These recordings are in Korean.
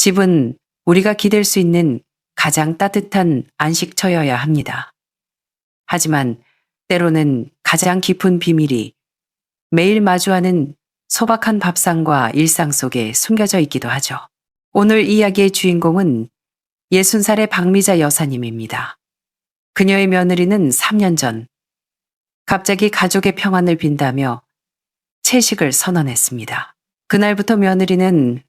집은 우리가 기댈 수 있는 가장 따뜻한 안식처여야 합니다. 하지만 때로는 가장 깊은 비밀이 매일 마주하는 소박한 밥상과 일상 속에 숨겨져 있기도 하죠. 오늘 이야기의 주인공은 60살의 박미자 여사님입니다. 그녀의 며느리는 3년 전 갑자기 가족의 평안을 빈다며 채식을 선언했습니다. 그날부터 며느리는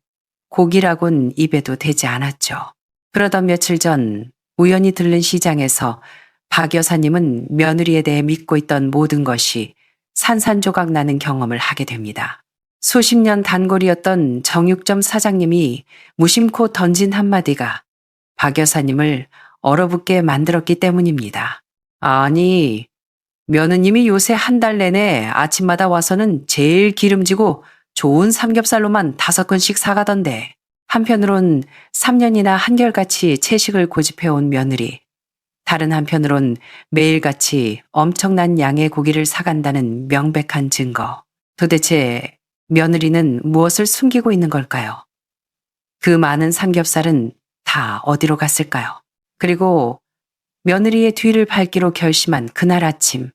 고기라곤 입에도 대지 않았죠. 그러던 며칠 전 우연히 들른 시장에서 박 여사님은 며느리에 대해 믿고 있던 모든 것이 산산조각 나는 경험을 하게 됩니다. 수십 년 단골이었던 정육점 사장님이 무심코 던진 한마디가 박 여사님을 얼어붙게 만들었기 때문입니다. 아니, 며느님이 요새 한 달 내내 아침마다 와서는 제일 기름지고 좋은 삼겹살로만 5건씩 사가던데. 한편으론 3년이나 한결같이 채식을 고집해온 며느리. 다른 한편으론 매일같이 엄청난 양의 고기를 사간다는 명백한 증거. 도대체 며느리는 무엇을 숨기고 있는 걸까요? 그 많은 삼겹살은 다 어디로 갔을까요? 그리고 며느리의 뒤를 밟기로 결심한 그날 아침,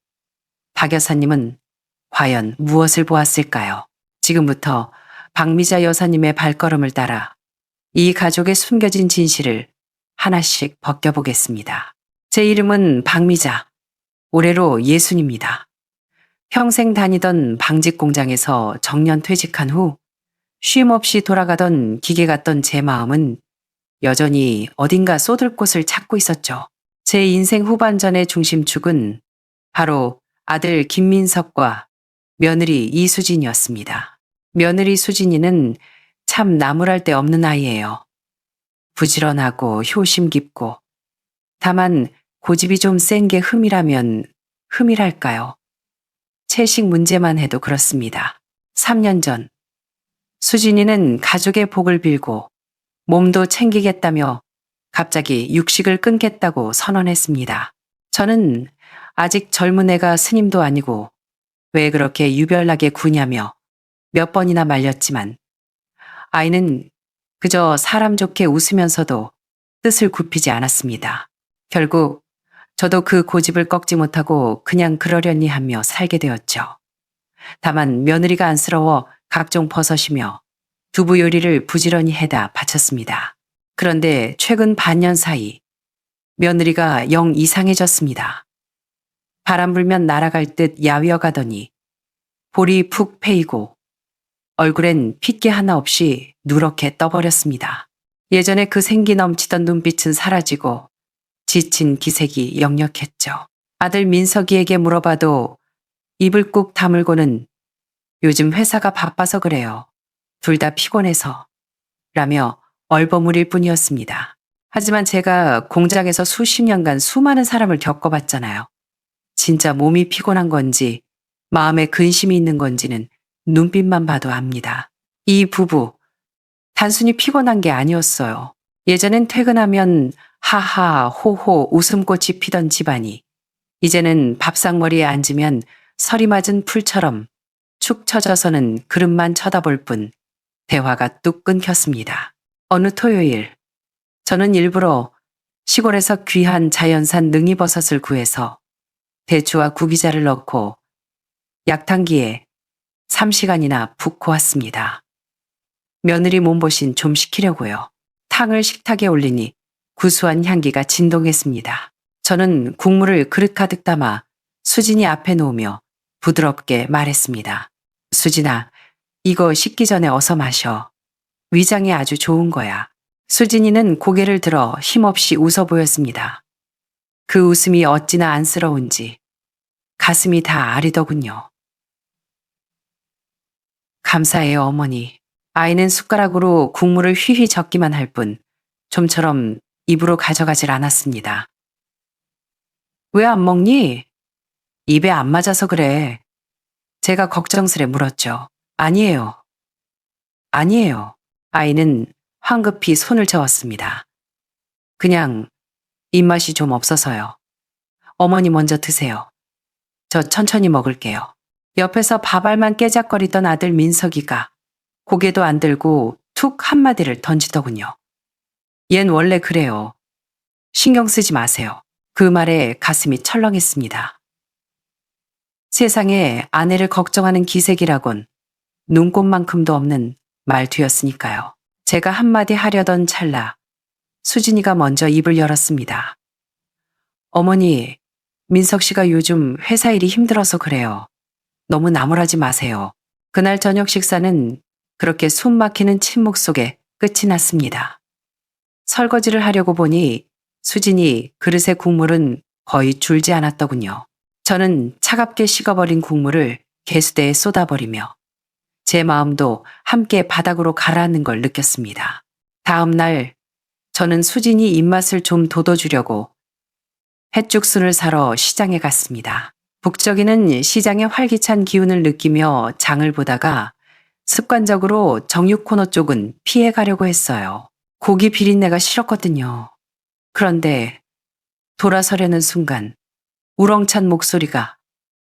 박 여사님은 과연 무엇을 보았을까요? 지금부터 박미자 여사님의 발걸음을 따라 이 가족의 숨겨진 진실을 하나씩 벗겨보겠습니다. 제 이름은 박미자, 올해로 60입니다. 평생 다니던 방직 공장에서 정년 퇴직한 후 쉼 없이 돌아가던 기계 같던 제 마음은 여전히 어딘가 쏟을 곳을 찾고 있었죠. 제 인생 후반전의 중심축은 바로 아들 김민석과 며느리 이수진이었습니다. 며느리 수진이는 참 나무랄 데 없는 아이예요. 부지런하고 효심 깊고, 다만 고집이 좀 센 게 흠이라면 흠이랄까요? 채식 문제만 해도 그렇습니다. 3년 전 수진이는 가족의 복을 빌고 몸도 챙기겠다며 갑자기 육식을 끊겠다고 선언했습니다. 저는 아직 젊은 애가 스님도 아니고 왜 그렇게 유별나게 구냐며 몇 번이나 말렸지만 아이는 그저 사람 좋게 웃으면서도 뜻을 굽히지 않았습니다. 결국 저도 그 고집을 꺾지 못하고 그냥 그러려니 하며 살게 되었죠. 다만 며느리가 안쓰러워 각종 버섯이며 두부 요리를 부지런히 해다 바쳤습니다. 그런데 최근 반년 사이 며느리가 영 이상해졌습니다. 바람 불면 날아갈 듯 야위어 가더니 볼이 푹 패이고 얼굴엔 핏기 하나 없이 누렇게 떠버렸습니다. 예전에 그 생기 넘치던 눈빛은 사라지고 지친 기색이 역력했죠. 아들 민석이에게 물어봐도 입을 꾹 다물고는 요즘 회사가 바빠서 그래요. 둘 다 피곤해서 라며 얼버무릴 뿐이었습니다. 하지만 제가 공장에서 수십 년간 수많은 사람을 겪어봤잖아요. 진짜 몸이 피곤한 건지 마음에 근심이 있는 건지는 눈빛만 봐도 압니다. 이 부부 단순히 피곤한 게 아니었어요. 예전엔 퇴근하면 하하 호호 웃음꽃이 피던 집안이 이제는 밥상머리에 앉으면 서리 맞은 풀처럼 축 처져서는 그릇만 쳐다볼 뿐 대화가 뚝 끊겼습니다. 어느 토요일 저는 일부러 시골에서 귀한 자연산 능이버섯을 구해서 대추와 구기자를 넣고 약탕기에 3시간이나 붓고 왔습니다. 며느리 몸보신 좀 시키려고요. 탕을 식탁에 올리니 구수한 향기가 진동했습니다. 저는 국물을 그릇 가득 담아 수진이 앞에 놓으며 부드럽게 말했습니다. 수진아, 이거 식기 전에 어서 마셔. 위장에 아주 좋은 거야. 수진이는 고개를 들어 힘없이 웃어 보였습니다. 그 웃음이 어찌나 안쓰러운지 가슴이 다 아리더군요. 감사해요, 어머니. 아이는 숟가락으로 국물을 휘휘 적기만 할 뿐 좀처럼 입으로 가져가질 않았습니다. 왜 안 먹니? 입에 안 맞아서 그래. 제가 걱정스레 물었죠. 아니에요. 아니에요. 아이는 황급히 손을 저었습니다. 그냥 입맛이 좀 없어서요. 어머니 먼저 드세요. 저 천천히 먹을게요. 옆에서 밥알만 깨작거리던 아들 민석이가 고개도 안 들고 툭 한마디를 던지더군요. 얜 원래 그래요. 신경 쓰지 마세요. 그 말에 가슴이 철렁했습니다. 세상에 아내를 걱정하는 기색이라곤 눈꽃만큼도 없는 말투였으니까요. 제가 한마디 하려던 찰나 수진이가 먼저 입을 열었습니다. 어머니, 민석 씨가 요즘 회사 일이 힘들어서 그래요. 너무 나무라지 마세요. 그날 저녁 식사는 그렇게 숨 막히는 침묵 속에 끝이 났습니다. 설거지를 하려고 보니 수진이 그릇의 국물은 거의 줄지 않았더군요. 저는 차갑게 식어버린 국물을 개수대에 쏟아버리며 제 마음도 함께 바닥으로 가라앉는 걸 느꼈습니다. 다음 날 저는 수진이 입맛을 좀 돋워주려고 햇죽순을 사러 시장에 갔습니다. 북적이는 시장의 활기찬 기운을 느끼며 장을 보다가 습관적으로 정육 코너 쪽은 피해 가려고 했어요. 고기 비린내가 싫었거든요. 그런데 돌아서려는 순간 우렁찬 목소리가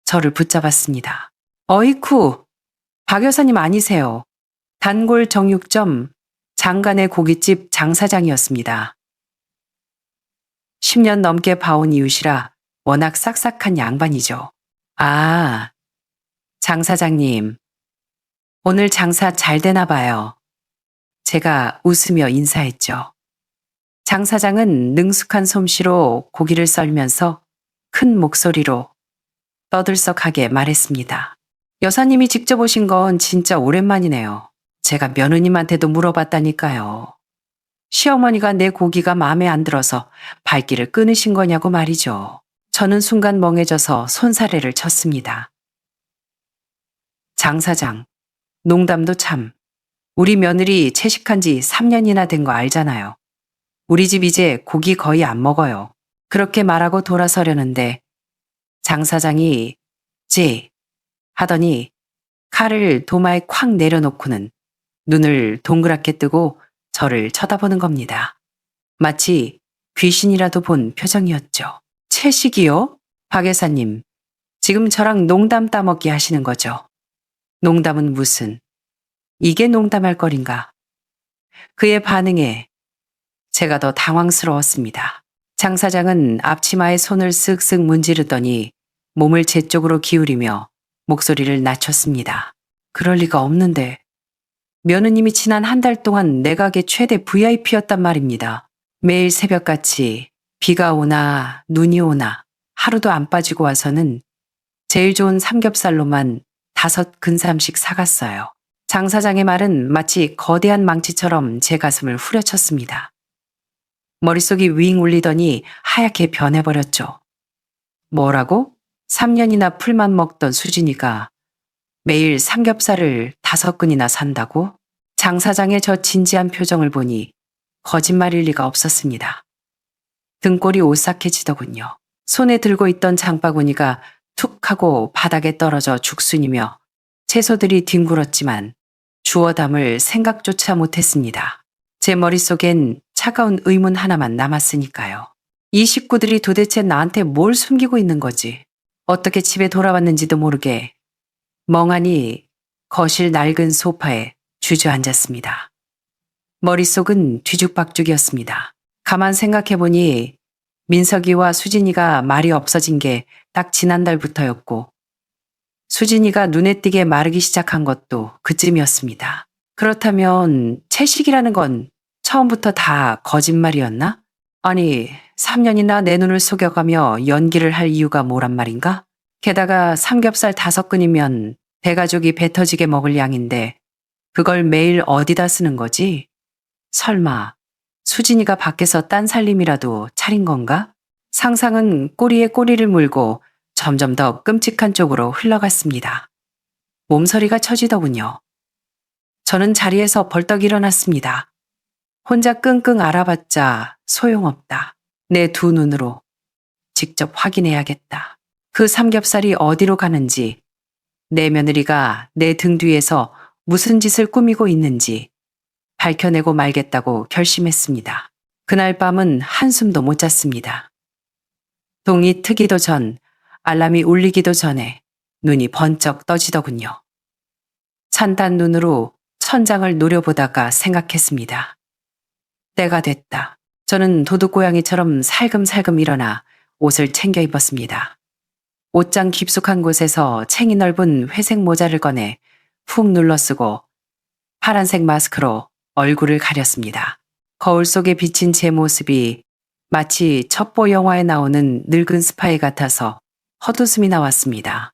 저를 붙잡았습니다. 어이쿠, 박 여사님 아니세요. 단골 정육점 장간의 고깃집 장사장이었습니다. 10년 넘게 봐온 이웃이라 워낙 싹싹한 양반이죠. 아, 장 사장님. 오늘 장사 잘 되나 봐요. 제가 웃으며 인사했죠. 장 사장은 능숙한 솜씨로 고기를 썰면서 큰 목소리로 떠들썩하게 말했습니다. 여사님이 직접 오신 건 진짜 오랜만이네요. 제가 며느님한테도 물어봤다니까요. 시어머니가 내 고기가 마음에 안 들어서 발길을 끊으신 거냐고 말이죠. 저는 순간 멍해져서 손사래를 쳤습니다. 장 사장, 농담도 참. 우리 며느리 채식한 지 3년이나 된 거 알잖아요. 우리 집 이제 고기 거의 안 먹어요. 그렇게 말하고 돌아서려는데 장 사장이 지 하더니 칼을 도마에 콱 내려놓고는 눈을 동그랗게 뜨고 저를 쳐다보는 겁니다. 마치 귀신이라도 본 표정이었죠. 채식이요? 박 여사님, 지금 저랑 농담 따먹기 하시는 거죠? 농담은 무슨? 이게 농담할 거린가? 그의 반응에 제가 더 당황스러웠습니다. 장 사장은 앞치마에 손을 쓱쓱 문지르더니 몸을 제 쪽으로 기울이며 목소리를 낮췄습니다. 그럴 리가 없는데. 며느님이 지난 한 달 동안 내 가게 최대 VIP였단 말입니다. 매일 새벽같이 비가 오나 눈이 오나 하루도 안 빠지고 와서는 제일 좋은 삼겹살로만 5근삼씩 사갔어요. 장 사장의 말은 마치 거대한 망치처럼 제 가슴을 후려쳤습니다. 머릿속이 윙 울리더니 하얗게 변해버렸죠. 뭐라고? 3년이나 풀만 먹던 수진이가 매일 삼겹살을 5근이나 산다고? 장 사장의 저 진지한 표정을 보니 거짓말일 리가 없었습니다. 등골이 오싹해지더군요. 손에 들고 있던 장바구니가 툭 하고 바닥에 떨어져 죽순이며 채소들이 뒹굴었지만 주워 담을 생각조차 못했습니다. 제 머릿속엔 차가운 의문 하나만 남았으니까요. 이 식구들이 도대체 나한테 뭘 숨기고 있는 거지? 어떻게 집에 돌아왔는지도 모르게 멍하니 거실 낡은 소파에 주저앉았습니다. 머릿속은 뒤죽박죽이었습니다. 가만 생각해보니 민석이와 수진이가 말이 없어진 게 딱 지난달부터였고 수진이가 눈에 띄게 마르기 시작한 것도 그쯤이었습니다. 그렇다면 채식이라는 건 처음부터 다 거짓말이었나? 아니, 3년이나 내 눈을 속여가며 연기를 할 이유가 뭐란 말인가? 게다가 삼겹살 5근이면 대가족이 배 터지게 먹을 양인데 그걸 매일 어디다 쓰는 거지? 설마 수진이가 밖에서 딴 살림이라도 차린 건가? 상상은 꼬리에 꼬리를 물고 점점 더 끔찍한 쪽으로 흘러갔습니다. 몸서리가 쳐지더군요. 저는 자리에서 벌떡 일어났습니다. 혼자 끙끙 앓아봤자 소용없다. 내 두 눈으로 직접 확인해야겠다. 그 삼겹살이 어디로 가는지, 내 며느리가 내 등 뒤에서 무슨 짓을 꾸미고 있는지 밝혀내고 말겠다고 결심했습니다. 그날 밤은 한숨도 못 잤습니다. 동이 트기도 전, 알람이 울리기도 전에 눈이 번쩍 떠지더군요. 찬단 눈으로 천장을 노려보다가 생각했습니다. 때가 됐다. 저는 도둑고양이처럼 살금살금 일어나 옷을 챙겨 입었습니다. 옷장 깊숙한 곳에서 챙이 넓은 회색 모자를 꺼내 푹 눌러 쓰고 파란색 마스크로 얼굴을 가렸습니다. 거울 속에 비친 제 모습이 마치 첩보 영화에 나오는 늙은 스파이 같아서 헛웃음이 나왔습니다.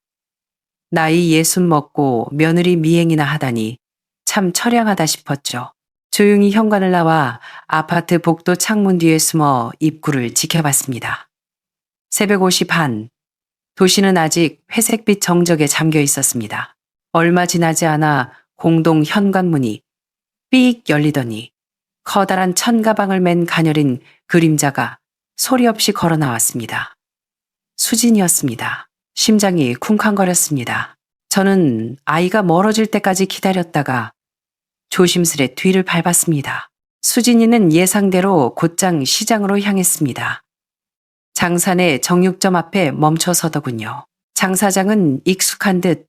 나이 60 먹고 며느리 미행이나 하다니 참 처량하다 싶었죠. 조용히 현관을 나와 아파트 복도 창문 뒤에 숨어 입구를 지켜봤습니다. 새벽 5시 반, 도시는 아직 회색빛 정적에 잠겨 있었습니다. 얼마 지나지 않아 공동 현관문이 삑 열리더니 커다란 천가방을 맨 가녀린 그림자가 소리 없이 걸어 나왔습니다. 수진이었습니다. 심장이 쿵쾅거렸습니다. 저는 아이가 멀어질 때까지 기다렸다가 조심스레 뒤를 밟았습니다. 수진이는 예상대로 곧장 시장으로 향했습니다. 장산의 정육점 앞에 멈춰 서더군요. 장 사장은 익숙한 듯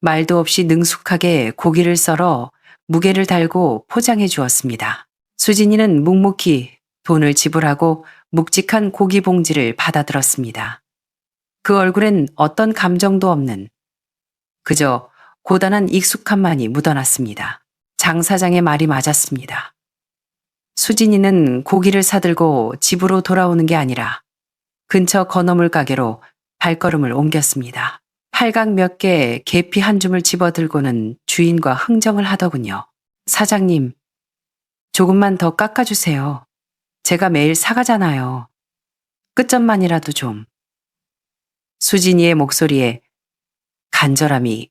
말도 없이 능숙하게 고기를 썰어 무게를 달고 포장해 주었습니다. 수진이는 묵묵히 돈을 지불하고 묵직한 고기 봉지를 받아들었습니다. 그 얼굴엔 어떤 감정도 없는 그저 고단한 익숙함만이 묻어났습니다. 장 사장의 말이 맞았습니다. 수진이는 고기를 사들고 집으로 돌아오는 게 아니라 근처 건어물 가게로 발걸음을 옮겼습니다. 팔각 몇 개 계피 한 줌을 집어들고는 주인과 흥정을 하더군요. 사장님, 조금만 더 깎아주세요. 제가 매일 사가잖아요. 끝점만이라도 좀. 수진이의 목소리에 간절함이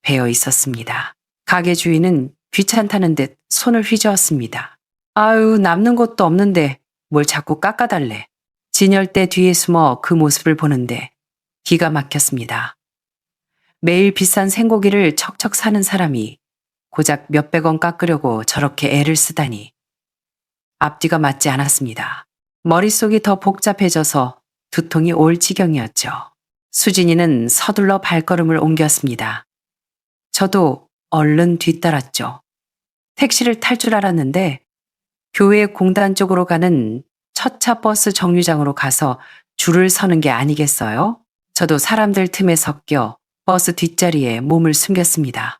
배어 있었습니다. 가게 주인은 귀찮다는 듯 손을 휘저었습니다. 아유, 남는 것도 없는데 뭘 자꾸 깎아달래. 진열대 뒤에 숨어 그 모습을 보는데 기가 막혔습니다. 매일 비싼 생고기를 척척 사는 사람이 고작 몇백 원 깎으려고 저렇게 애를 쓰다니. 앞뒤가 맞지 않았습니다. 머릿속이 더 복잡해져서 두통이 올 지경이었죠. 수진이는 서둘러 발걸음을 옮겼습니다. 저도 얼른 뒤따랐죠. 택시를 탈 줄 알았는데 교회 공단 쪽으로 가는 첫 차 버스 정류장으로 가서 줄을 서는 게 아니겠어요? 저도 사람들 틈에 섞여 버스 뒷자리에 몸을 숨겼습니다.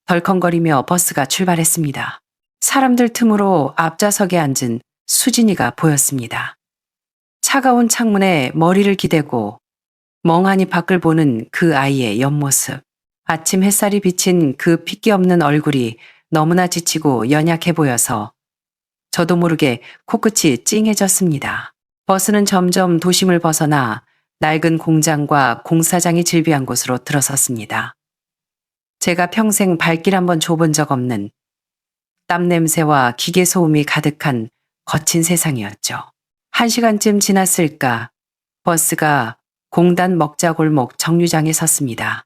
덜컹거리며 버스가 출발했습니다. 사람들 틈으로 앞좌석에 앉은 수진이가 보였습니다. 차가운 창문에 머리를 기대고 멍하니 밖을 보는 그 아이의 옆모습. 아침 햇살이 비친 그 핏기 없는 얼굴이 너무나 지치고 연약해 보여서 저도 모르게 코끝이 찡해졌습니다. 버스는 점점 도심을 벗어나 낡은 공장과 공사장이 질비한 곳으로 들어섰습니다. 제가 평생 발길 한번 줘본 적 없는 땀 냄새와 기계 소음이 가득한 거친 세상이었죠. 1시간쯤 지났을까 버스가 공단 먹자골목 정류장에 섰습니다.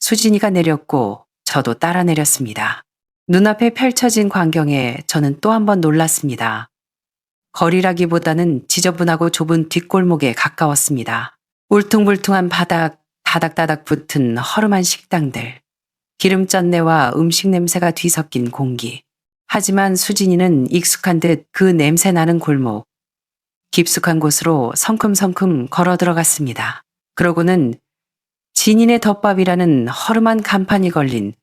수진이가 내렸고 저도 따라 내렸습니다. 눈앞에 펼쳐진 광경에 저는 또 한 번 놀랐습니다. 거리라기보다는 지저분하고 좁은 뒷골목에 가까웠습니다. 울퉁불퉁한 바닥, 다닥다닥 붙은 허름한 식당들, 기름전내와 음식 냄새가 뒤섞인 공기. 하지만 수진이는 익숙한 듯 그 냄새 나는 골목, 깊숙한 곳으로 성큼성큼 걸어 들어갔습니다. 그러고는 진인의 덮밥이라는 허름한 간판이 걸린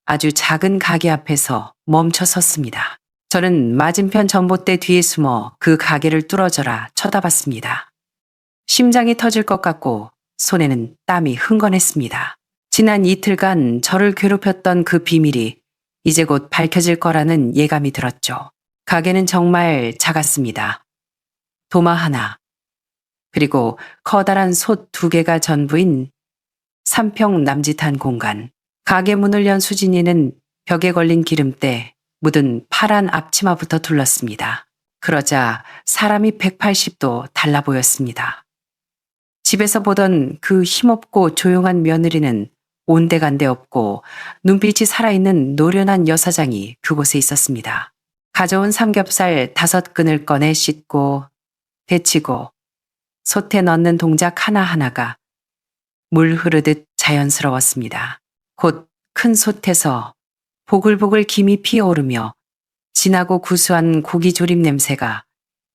아주 작은 가게 앞에서 멈춰 섰습니다. 저는 맞은편 전봇대 뒤에 숨어 그 가게를 뚫어져라 쳐다봤습니다. 심장이 터질 것 같고 손에는 땀이 흥건했습니다. 지난 이틀간 저를 괴롭혔던 그 비밀이 이제 곧 밝혀질 거라는 예감이 들었죠. 가게는 정말 작았습니다. 도마 하나, 그리고 커다란 솥 2개가 전부인 3평 남짓한 공간. 가게 문을 연 수진이는 벽에 걸린 기름때 묻은 파란 앞치마부터 둘렀습니다. 그러자 사람이 180도 달라 보였습니다. 집에서 보던 그 힘없고 조용한 며느리는 온데간데 없고 눈빛이 살아있는 노련한 여사장이 그곳에 있었습니다. 가져온 삼겹살 5근을 꺼내 씻고 데치고 솥에 넣는 동작 하나하나가 물 흐르듯 자연스러웠습니다. 곧 큰 솥에서 보글보글 김이 피어오르며 진하고 구수한 고기 조림 냄새가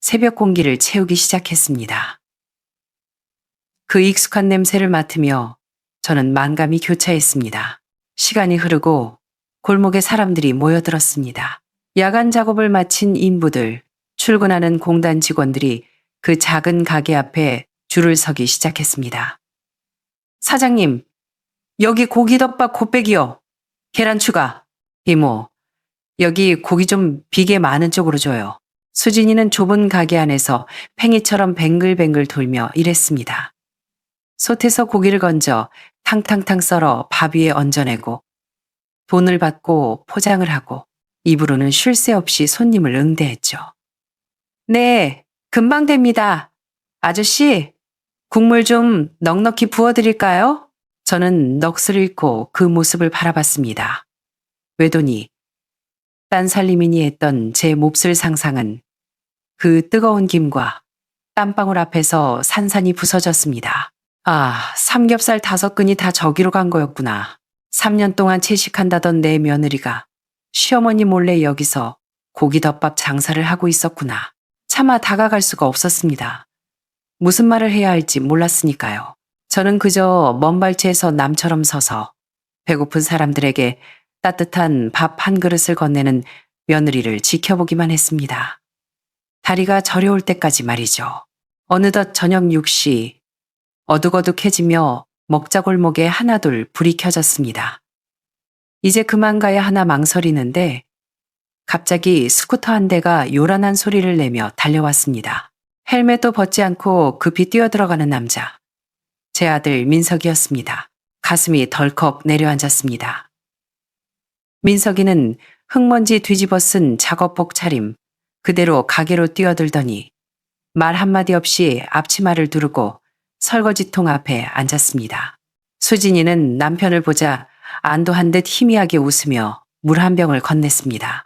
새벽 공기를 채우기 시작했습니다. 그 익숙한 냄새를 맡으며 저는 만감이 교차했습니다. 시간이 흐르고 골목에 사람들이 모여들었습니다. 야간 작업을 마친 인부들, 출근하는 공단 직원들이 그 작은 가게 앞에 줄을 서기 시작했습니다. 사장님, 여기 고기덮밥 곱빼기요. 계란 추가. 이모, 여기 고기 좀 비계 많은 쪽으로 줘요. 수진이는 좁은 가게 안에서 팽이처럼 뱅글뱅글 돌며 일했습니다. 솥에서 고기를 건져 탕탕탕 썰어 밥 위에 얹어내고 돈을 받고 포장을 하고 입으로는 쉴 새 없이 손님을 응대했죠. 네, 금방 됩니다. 아저씨, 국물 좀 넉넉히 부어드릴까요? 저는 넋을 잃고 그 모습을 바라봤습니다. 외도니 딴 살림이니 했던 제 몹쓸 상상은 그 뜨거운 김과 땀방울 앞에서 산산이 부서졌습니다. 아, 삼겹살 5근이 다 저기로 간 거였구나. 3년 동안 채식한다던 내 며느리가 시어머니 몰래 여기서 고기덮밥 장사를 하고 있었구나. 차마 다가갈 수가 없었습니다. 무슨 말을 해야 할지 몰랐으니까요. 저는 그저 먼 발치에서 남처럼 서서 배고픈 사람들에게 따뜻한 밥 한 그릇을 건네는 며느리를 지켜보기만 했습니다. 다리가 저려올 때까지 말이죠. 어느덧 저녁 6시, 어둑어둑해지며 먹자골목에 하나둘 불이 켜졌습니다. 이제 그만 가야 하나 망설이는데 갑자기 스쿠터 한 대가 요란한 소리를 내며 달려왔습니다. 헬멧도 벗지 않고 급히 뛰어들어가는 남자. 제 아들 민석이었습니다. 가슴이 덜컥 내려앉았습니다. 민석이는 흙먼지 뒤집어 쓴 작업복 차림, 그대로 가게로 뛰어들더니 말 한마디 없이 앞치마를 두르고 설거지통 앞에 앉았습니다. 수진이는 남편을 보자 안도한 듯 희미하게 웃으며 물 한 병을 건넸습니다.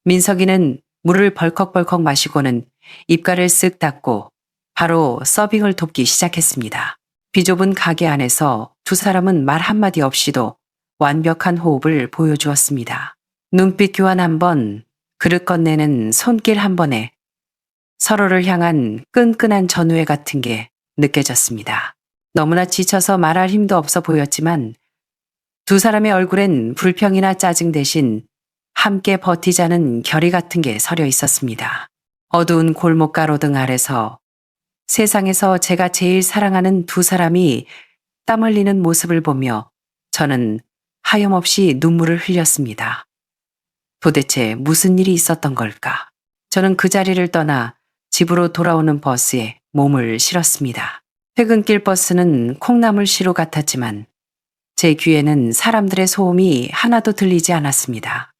민석이는 물을 벌컥벌컥 마시고는 입가를 쓱 닦고 바로 서빙을 돕기 시작했습니다. 비좁은 가게 안에서 두 사람은 말 한마디 없이도 완벽한 호흡을 보여주었습니다. 눈빛 교환 한 번, 그릇 건네는 손길 한 번에 서로를 향한 끈끈한 전우애 같은 게 느껴졌습니다. 너무나 지쳐서 말할 힘도 없어 보였지만 두 사람의 얼굴엔 불평이나 짜증 대신 함께 버티자는 결의 같은 게 서려 있었습니다. 어두운 골목 가로등 아래서 세상에서 제가 제일 사랑하는 두 사람이 땀 흘리는 모습을 보며 저는 하염없이 눈물을 흘렸습니다. 도대체 무슨 일이 있었던 걸까? 저는 그 자리를 떠나 집으로 돌아오는 버스에 몸을 실었습니다. 퇴근길 버스는 콩나물시루 같았지만 제 귀에는 사람들의 소음이 하나도 들리지 않았습니다.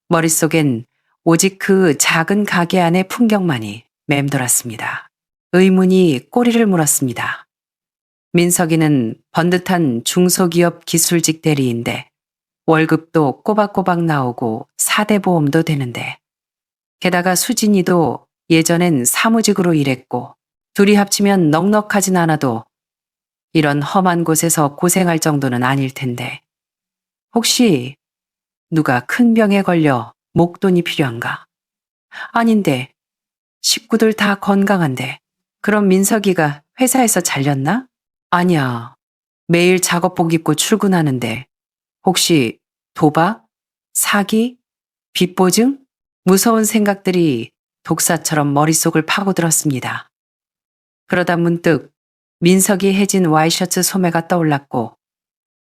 머릿속엔 오직 그 작은 가게 안의 풍경만이 맴돌았습니다. 의문이 꼬리를 물었습니다. 민석이는 번듯한 중소기업 기술직 대리인데 월급도 꼬박꼬박 나오고 4대 보험도 되는데 게다가 수진이도 예전엔 사무직으로 일했고 둘이 합치면 넉넉하진 않아도 이런 험한 곳에서 고생할 정도는 아닐 텐데 혹시 누가 큰 병에 걸려 목돈이 필요한가? 아닌데 식구들 다 건강한데 그럼 민석이가 회사에서 잘렸나? 아니야. 매일 작업복 입고 출근하는데 혹시 도박? 사기? 빚보증? 무서운 생각들이 독사처럼 머릿속을 파고들었습니다. 그러다 문득 민석이 해진 와이셔츠 소매가 떠올랐고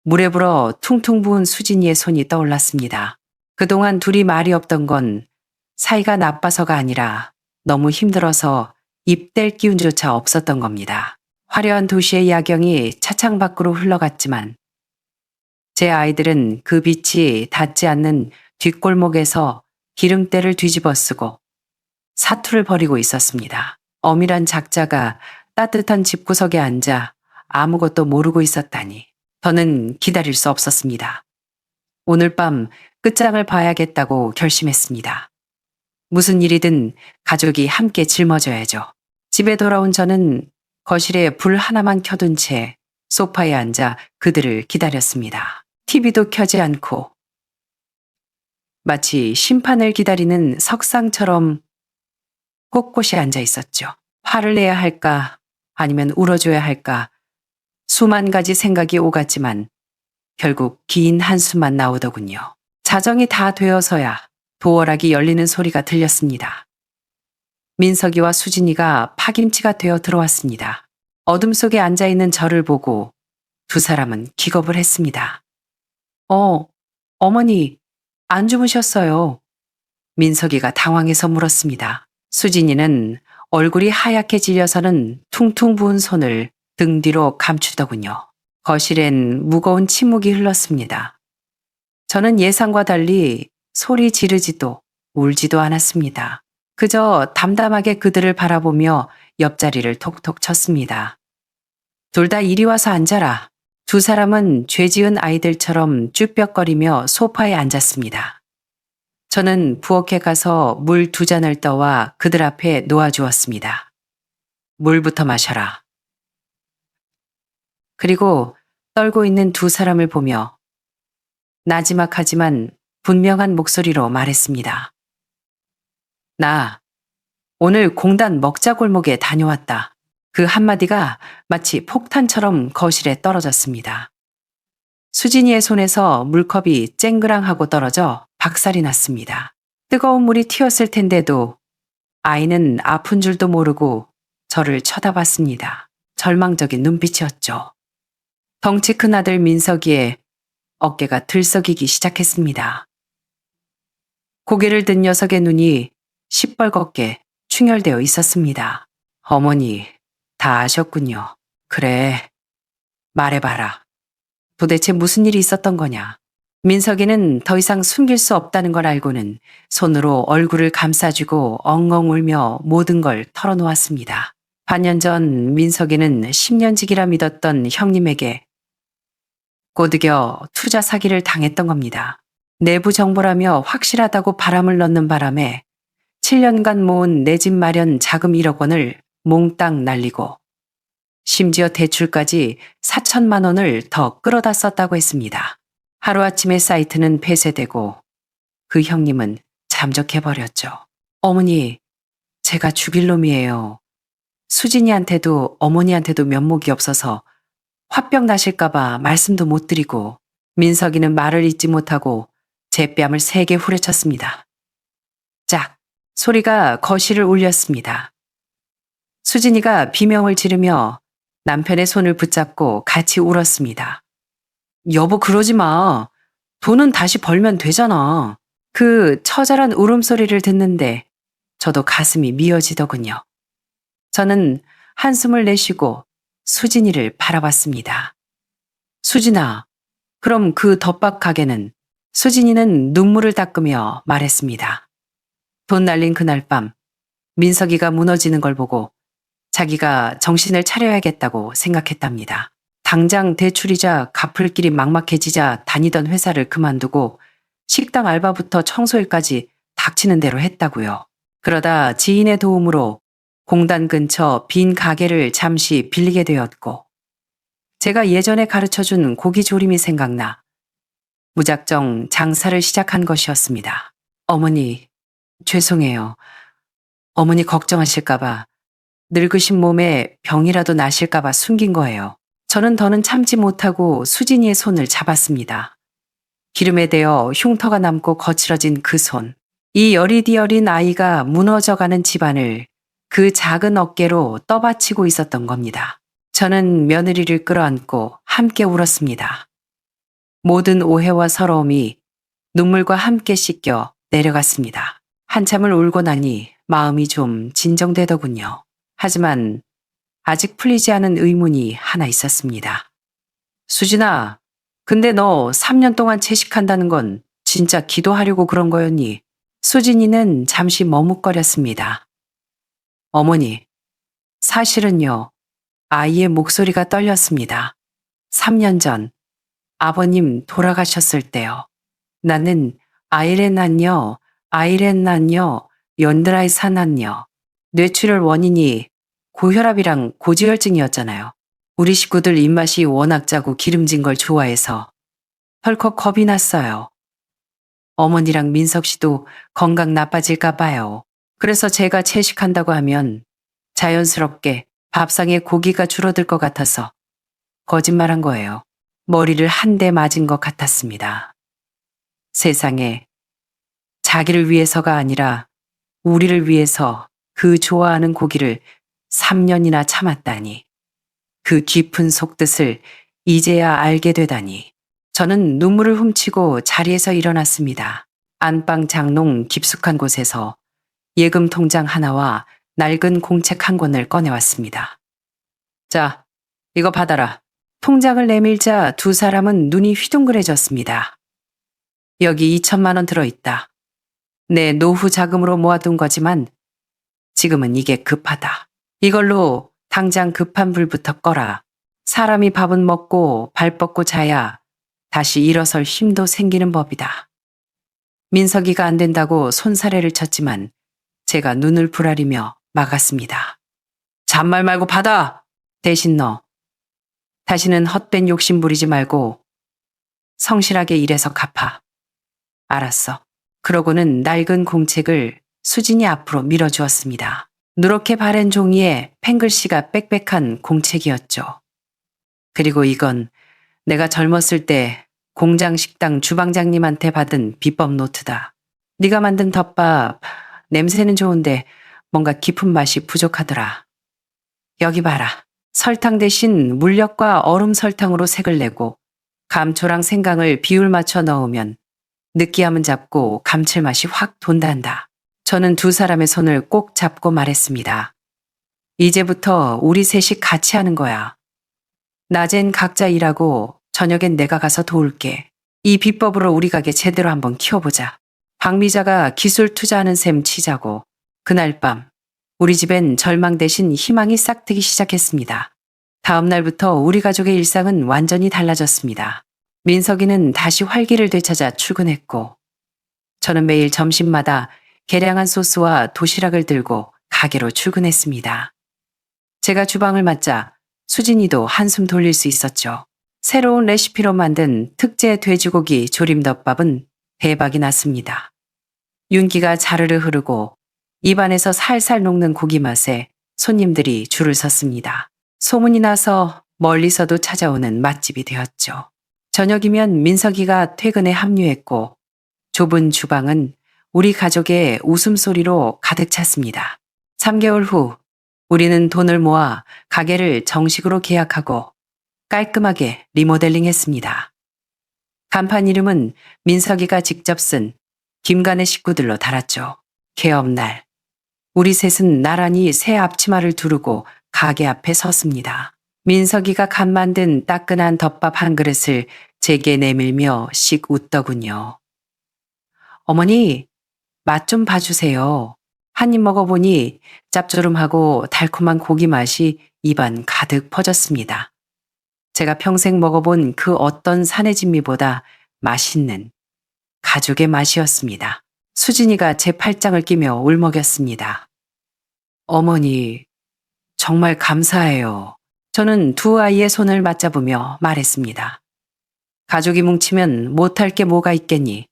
물에 불어 퉁퉁 부은 수진이의 손이 떠올랐습니다. 그동안 둘이 말이 없던 건 사이가 나빠서가 아니라 너무 힘들어서 입 뗄 기운조차 없었던 겁니다. 화려한 도시의 야경이 차창 밖으로 흘러갔지만 제 아이들은 그 빛이 닿지 않는 뒷골목에서 기름때를 뒤집어 쓰고 사투를 벌이고 있었습니다. 엄일한 작자가 따뜻한 집구석에 앉아 아무것도 모르고 있었다니 저는 기다릴 수 없었습니다. 오늘 밤 끝장을 봐야겠다고 결심했습니다. 무슨 일이든 가족이 함께 짊어져야죠. 집에 돌아온 저는 거실에 불 하나만 켜둔 채 소파에 앉아 그들을 기다렸습니다. TV도 켜지 않고 마치 심판을 기다리는 석상처럼 꼿꼿이 앉아 있었죠. 화를 내야 할까, 아니면 울어줘야 할까, 수만 가지 생각이 오갔지만 결국 긴 한숨만 나오더군요. 자정이 다 되어서야 도어락이 열리는 소리가 들렸습니다. 민석이와 수진이가 파김치가 되어 들어왔습니다. 어둠 속에 앉아있는 저를 보고 두 사람은 기겁을 했습니다. 어머니, 안 주무셨어요. 민석이가 당황해서 물었습니다. 수진이는 얼굴이 하얗게 질려서는 퉁퉁 부은 손을 등 뒤로 감추더군요. 거실엔 무거운 침묵이 흘렀습니다. 저는 예상과 달리 소리 지르지도 울지도 않았습니다. 그저 담담하게 그들을 바라보며 옆자리를 톡톡 쳤습니다. 둘 다 이리 와서 앉아라. 두 사람은 죄 지은 아이들처럼 쭈뼛거리며 소파에 앉았습니다. 저는 부엌에 가서 물 2잔을 떠와 그들 앞에 놓아주었습니다. 물부터 마셔라. 그리고 떨고 있는 두 사람을 보며 나지막하지만 분명한 목소리로 말했습니다. 나 오늘 공단 먹자골목에 다녀왔다. 그 한마디가 마치 폭탄처럼 거실에 떨어졌습니다. 수진이의 손에서 물컵이 쨍그랑하고 떨어져 박살이 났습니다. 뜨거운 물이 튀었을 텐데도 아이는 아픈 줄도 모르고 저를 쳐다봤습니다. 절망적인 눈빛이었죠. 덩치 큰 아들 민석이의 어깨가 들썩이기 시작했습니다. 고개를 든 녀석의 눈이 시뻘겋게 충혈되어 있었습니다. 어머니, 다 아셨군요. 그래, 말해봐라. 도대체 무슨 일이 있었던 거냐? 민석이는 더 이상 숨길 수 없다는 걸 알고는 손으로 얼굴을 감싸쥐고 엉엉 울며 모든 걸 털어놓았습니다. 반년 전 민석이는 10년직이라 믿었던 형님에게 꼬드겨 투자 사기를 당했던 겁니다. 내부 정보라며 확실하다고 바람을 넣는 바람에 7년간 모은 내 집 마련 자금 1억 원을 몽땅 날리고 심지어 대출까지 4천만 원을 더 끌어다 썼다고 했습니다. 하루아침에 사이트는 폐쇄되고 그 형님은 잠적해버렸죠. 어머니, 제가 죽일 놈이에요. 수진이한테도 어머니한테도 면목이 없어서 화병 나실까봐 말씀도 못 드리고 민석이는 말을 잇지 못하고 제 뺨을 3개 후려쳤습니다. 짝! 소리가 거실을 울렸습니다. 수진이가 비명을 지르며 남편의 손을 붙잡고 같이 울었습니다. 여보 그러지 마. 돈은 다시 벌면 되잖아. 그 처절한 울음소리를 듣는데 저도 가슴이 미어지더군요. 저는 한숨을 내쉬고 수진이를 바라봤습니다. 수진아, 그럼 그 덮밥 가게는? 수진이는 눈물을 닦으며 말했습니다. 돈 날린 그날 밤 민석이가 무너지는 걸 보고 자기가 정신을 차려야겠다고 생각했답니다. 당장 대출이자 갚을 길이 막막해지자 다니던 회사를 그만두고 식당 알바부터 청소일까지 닥치는 대로 했다고요. 그러다 지인의 도움으로 공단 근처 빈 가게를 잠시 빌리게 되었고 제가 예전에 가르쳐준 고기조림이 생각나 무작정 장사를 시작한 것이었습니다. 어머니, 죄송해요. 어머니 걱정하실까봐 늙으신 몸에 병이라도 나실까봐 숨긴 거예요. 저는 더는 참지 못하고 수진이의 손을 잡았습니다. 기름에 대어 흉터가 남고 거칠어진 그 손. 이 여리디어린 아이가 무너져가는 집안을 그 작은 어깨로 떠받치고 있었던 겁니다. 저는 며느리를 끌어안고 함께 울었습니다. 모든 오해와 서러움이 눈물과 함께 씻겨 내려갔습니다. 한참을 울고 나니 마음이 좀 진정되더군요. 하지만 아직 풀리지 않은 의문이 하나 있었습니다. 수진아, 근데 너 3년 동안 채식한다는 건 진짜 기도하려고 그런 거였니? 수진이는 잠시 머뭇거렸습니다. 어머니, 사실은요, 아이의 목소리가 떨렸습니다. 3년 전 아버님 돌아가셨을 때요. 나는 아이를 낳녀, 연드라이 산았녀. 뇌출혈 원인이 고혈압이랑 고지혈증이었잖아요. 우리 식구들 입맛이 워낙 짜고 기름진 걸 좋아해서 덜컥 겁이 났어요. 어머니랑 민석 씨도 건강 나빠질까 봐요. 그래서 제가 채식한다고 하면 자연스럽게 밥상에 고기가 줄어들 것 같아서 거짓말한 거예요. 머리를 한 대 맞은 것 같았습니다. 세상에 자기를 위해서가 아니라 우리를 위해서 그 좋아하는 고기를 3년이나 참았다니. 그 깊은 속뜻을 이제야 알게 되다니. 저는 눈물을 훔치고 자리에서 일어났습니다. 안방 장롱 깊숙한 곳에서 예금 통장 하나와 낡은 공책 한 권을 꺼내왔습니다. 자, 이거 받아라. 통장을 내밀자 두 사람은 눈이 휘둥그레졌습니다. 여기 2천만 원 들어있다. 내 노후 자금으로 모아둔 거지만 지금은 이게 급하다. 이걸로 당장 급한 불부터 꺼라. 사람이 밥은 먹고 발 뻗고 자야 다시 일어설 힘도 생기는 법이다. 민석이가 안 된다고 손사래를 쳤지만 제가 눈을 부라리며 막았습니다. 잔말 말고 받아! 대신 너. 다시는 헛된 욕심 부리지 말고 성실하게 일해서 갚아. 알았어. 그러고는 낡은 공책을 수진이 앞으로 밀어주었습니다. 누렇게 바랜 종이에 펜글씨가 빽빽한 공책이었죠. 그리고 이건 내가 젊었을 때 공장 식당 주방장님한테 받은 비법 노트다. 네가 만든 덮밥 냄새는 좋은데 뭔가 깊은 맛이 부족하더라. 여기 봐라. 설탕 대신 물엿과 얼음 설탕으로 색을 내고 감초랑 생강을 비율 맞춰 넣으면 느끼함은 잡고 감칠맛이 확 돈단다. 저는 두 사람의 손을 꼭 잡고 말했습니다. 이제부터 우리 셋이 같이 하는 거야. 낮엔 각자 일하고 저녁엔 내가 가서 도울게. 이 비법으로 우리 가게 제대로 한번 키워보자. 박미자가 기술 투자하는 셈 치자고. 그날 밤 우리 집엔 절망 대신 희망이 싹트기 시작했습니다. 다음 날부터 우리 가족의 일상은 완전히 달라졌습니다. 민석이는 다시 활기를 되찾아 출근했고 저는 매일 점심마다 계량한 소스와 도시락을 들고 가게로 출근했습니다. 제가 주방을 맡자 수진이도 한숨 돌릴 수 있었죠. 새로운 레시피로 만든 특제 돼지고기 조림덮밥은 대박이 났습니다. 윤기가 자르르 흐르고 입안에서 살살 녹는 고기 맛에 손님들이 줄을 섰습니다. 소문이 나서 멀리서도 찾아오는 맛집이 되었죠. 저녁이면 민석이가 퇴근에 합류했고 좁은 주방은 우리 가족의 웃음소리로 가득 찼습니다. 3개월 후 우리는 돈을 모아 가게를 정식으로 계약하고 깔끔하게 리모델링했습니다. 간판 이름은 민석이가 직접 쓴 김간의 식구들로 달았죠. 개업날 우리 셋은 나란히 새 앞치마를 두르고 가게 앞에 섰습니다. 민석이가 간 만든 따끈한 덮밥 한 그릇을 제게 내밀며 씩 웃더군요. 어머니, 맛 좀 봐주세요. 한 입 먹어보니 짭조름하고 달콤한 고기 맛이 입안 가득 퍼졌습니다. 제가 평생 먹어본 그 어떤 사내진미보다 맛있는 가족의 맛이었습니다. 수진이가 제 팔짱을 끼며 울먹였습니다. 어머니, 정말 감사해요. 저는 두 아이의 손을 맞잡으며 말했습니다. 가족이 뭉치면 못할 게 뭐가 있겠니?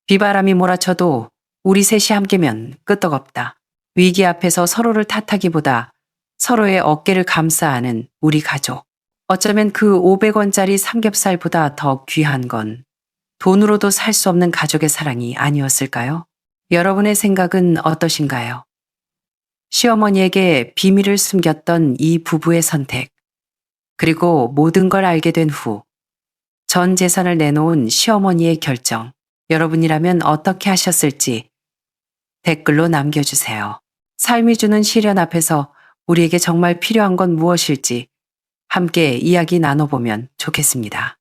비바람이 몰아쳐도 우리 셋이 함께면 끄떡없다. 위기 앞에서 서로를 탓하기보다 서로의 어깨를 감싸 안은 우리 가족. 어쩌면 그 500원짜리 삼겹살보다 더 귀한 건 돈으로도 살 수 없는 가족의 사랑이 아니었을까요? 여러분의 생각은 어떠신가요? 시어머니에게 비밀을 숨겼던 이 부부의 선택, 그리고 모든 걸 알게 된 후 전 재산을 내놓은 시어머니의 결정, 여러분이라면 어떻게 하셨을지 댓글로 남겨주세요. 삶이 주는 시련 앞에서 우리에게 정말 필요한 건 무엇일지 함께 이야기 나눠보면 좋겠습니다.